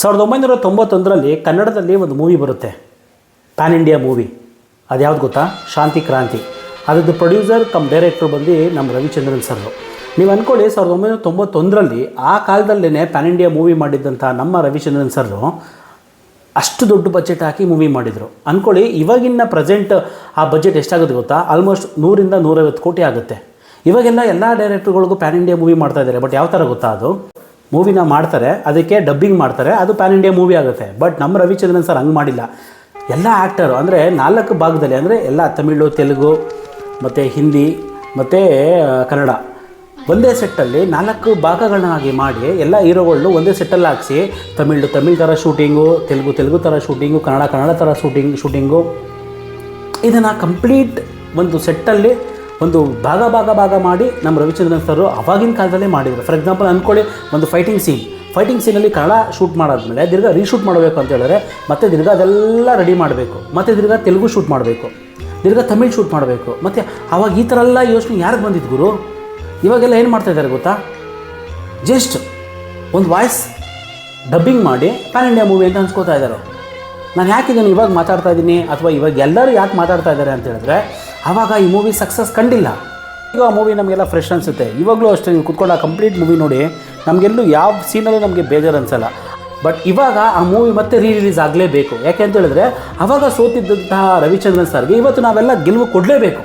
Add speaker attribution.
Speaker 1: 1991ರಲ್ಲಿ ಕನ್ನಡದಲ್ಲಿ ಒಂದು ಮೂವಿ ಬರುತ್ತೆ, ಪ್ಯಾನ್ ಇಂಡಿಯಾ ಮೂವಿ. ಅದು ಯಾವ್ದು ಗೊತ್ತಾ? ಶಾಂತಿ ಕ್ರಾಂತಿ. ಅದರದ್ದು ಪ್ರೊಡ್ಯೂಸರ್ ಕಮ್ ಡೈರೆಕ್ಟ್ರು ಬಂದು ನಮ್ಮ ರವಿಚಂದ್ರನ್ ಸರ್. ನೀವು ಅಂದ್ಕೊಳ್ಳಿ, 1991ರಲ್ಲಿ ಆ ಕಾಲದಲ್ಲೇ ಪ್ಯಾನ್ ಇಂಡಿಯಾ ಮೂವಿ ಮಾಡಿದ್ದಂಥ ನಮ್ಮ ರವಿಚಂದ್ರನ್ ಸರ್ ಅಷ್ಟು ದೊಡ್ಡ ಬಜೆಟ್ ಹಾಕಿ ಮೂವಿ ಮಾಡಿದರು. ಅಂದ್ಕೊಳ್ಳಿ, ಇವಾಗಿನ ಪ್ರೆಸೆಂಟ್ ಆ ಬಜೆಟ್ ಎಷ್ಟಾಗುತ್ತೆ ಗೊತ್ತಾ? ಆಲ್ಮೋಸ್ಟ್ 100 ಇಂದ 150 ಕೋಟಿ ಆಗುತ್ತೆ. ಇವಾಗೆಲ್ಲ ಎಲ್ಲ ಡೈರೆಕ್ಟ್ರುಗಳಿಗೂ ಪ್ಯಾನ್ ಇಂಡಿಯಾ ಮೂವಿ ಮಾಡ್ತಾಯಿದ್ದಾರೆ. ಬಟ್ ಯಾವ ಥರ ಗೊತ್ತಾ? ಅದು ಮೂವಿನ ಮಾಡ್ತಾರೆ, ಅದಕ್ಕೆ ಡಬ್ಬಿಂಗ್ ಮಾಡ್ತಾರೆ, ಅದು ಪ್ಯಾನ್ ಇಂಡಿಯಾ ಮೂವಿ ಆಗುತ್ತೆ. ಬಟ್ ನಮ್ಮ ರವಿಚಂದ್ರನ್ ಸರ್ ಹಂಗೆ ಮಾಡಿಲ್ಲ. ಎಲ್ಲ ಆ್ಯಕ್ಟರು ಅಂದರೆ 4 ಭಾಗದಲ್ಲಿ, ಅಂದರೆ ಎಲ್ಲ ತಮಿಳು, ತೆಲುಗು ಮತ್ತು ಹಿಂದಿ ಮತ್ತು ಕನ್ನಡ ಒಂದೇ ಸೆಟ್ಟಲ್ಲಿ 4 ಭಾಗಗಳನ್ನಾಗಿ ಮಾಡಿ ಎಲ್ಲ ಹೀರೋಗಳನ್ನೂ ಒಂದೇ ಸೆಟ್ಟಲ್ಲಿ ಹಾಕಿಸಿ ತಮಿಳ್ ಥರ ಶೂಟಿಂಗು, ತೆಲುಗು ಥರ ಶೂಟಿಂಗು, ಕನ್ನಡ ಥರ ಶೂಟಿಂಗು ಇದನ್ನು ಕಂಪ್ಲೀಟ್ ಒಂದು ಸೆಟ್ಟಲ್ಲಿ ಒಂದು ಭಾಗ ಮಾಡಿ ನಮ್ಮ ರವಿಚಂದ್ರನ್ ಸರ್ ಅವಾಗಿನ ಕಾಲದಲ್ಲೇ ಮಾಡಿದರು. ಫಾರ್ ಎಕ್ಸಾಂಪಲ್ ಅಂದ್ಕೊಳ್ಳಿ, ಒಂದು ಫೈಟಿಂಗ್ ಸೀನಲ್ಲಿ ಕನ್ನಡ ಶೂಟ್ ಮಾಡಾದ್ಮೇಲೆ ತಿರ್ಗಾ ರೀಶೂಟ್ ಮಾಡಬೇಕು ಅಂತ ಹೇಳಿದ್ರೆ ಮತ್ತೆ ತಿರ್ಗಾ ಅದೆಲ್ಲ ರೆಡಿ ಮಾಡಬೇಕು, ಮತ್ತು ತಿರ್ಗಾ ತೆಲುಗು ಶೂಟ್ ಮಾಡಬೇಕು, ತಿರ್ಗಾ ತಮಿಳ್ ಶೂಟ್ ಮಾಡಬೇಕು. ಮತ್ತು ಆವಾಗ ಈ ಥರ ಎಲ್ಲ ಯೋಚನೆ ಯಾರಿಗೆ ಬಂದಿದ್ದು ಗುರು? ಇವಾಗೆಲ್ಲ ಏನು ಮಾಡ್ತಾಯಿದ್ದಾರೆ ಗೊತ್ತಾ? ಜಸ್ಟ್ ಒಂದು ವಾಯ್ಸ್ ಡಬ್ಬಿಂಗ್ ಮಾಡಿ ಪ್ಯಾನ್ ಇಂಡಿಯಾ ಮೂವಿ ಅಂತ ಅನ್ಸ್ಕೋತಾ ಇದ್ದಾರೆ. ನಾನು ಯಾಕೆ ಇದನ್ನು ಇವಾಗ ಮಾತಾಡ್ತಾ ಇದ್ದೀನಿ, ಅಥವಾ ಇವಾಗ ಎಲ್ಲರೂ ಯಾಕೆ ಮಾತಾಡ್ತಾ ಇದ್ದಾರೆ ಅಂತ ಹೇಳಿದ್ರೆ, ಆವಾಗ ಈ ಮೂವಿ ಸಕ್ಸಸ್ ಕಂಡಿಲ್ಲ. ಈಗ ಆ ಮೂವಿ ನಮಗೆಲ್ಲ ಫ್ರೆಶ್ ಅನಿಸುತ್ತೆ. ಇವಾಗಲೂ ಅಷ್ಟೇ, ನೀವು ಕುತ್ಕೊಂಡು ಆ ಕಂಪ್ಲೀಟ್ ಮೂವಿ ನೋಡಿ ನಮಗೆಲ್ಲೂ ಯಾವ ಸೀನಲ್ಲೂ ನಮಗೆ ಬೇಜಾರು ಅನಿಸಲ್ಲ. ಬಟ್ ಇವಾಗ ಆ ಮೂವಿ ಮತ್ತೆ ರಿಲೀಸ್ ಆಗಲೇಬೇಕು. ಯಾಕೆ ಅಂತ ಹೇಳಿದ್ರೆ, ಆವಾಗ ಸೋತಿದ್ದಂತಹ ರವಿಚಂದ್ರನ್ ಸರ್ಗೆ ಇವತ್ತು ನಾವೆಲ್ಲ ಗೆಲುವು ಕೊಡಲೇಬೇಕು.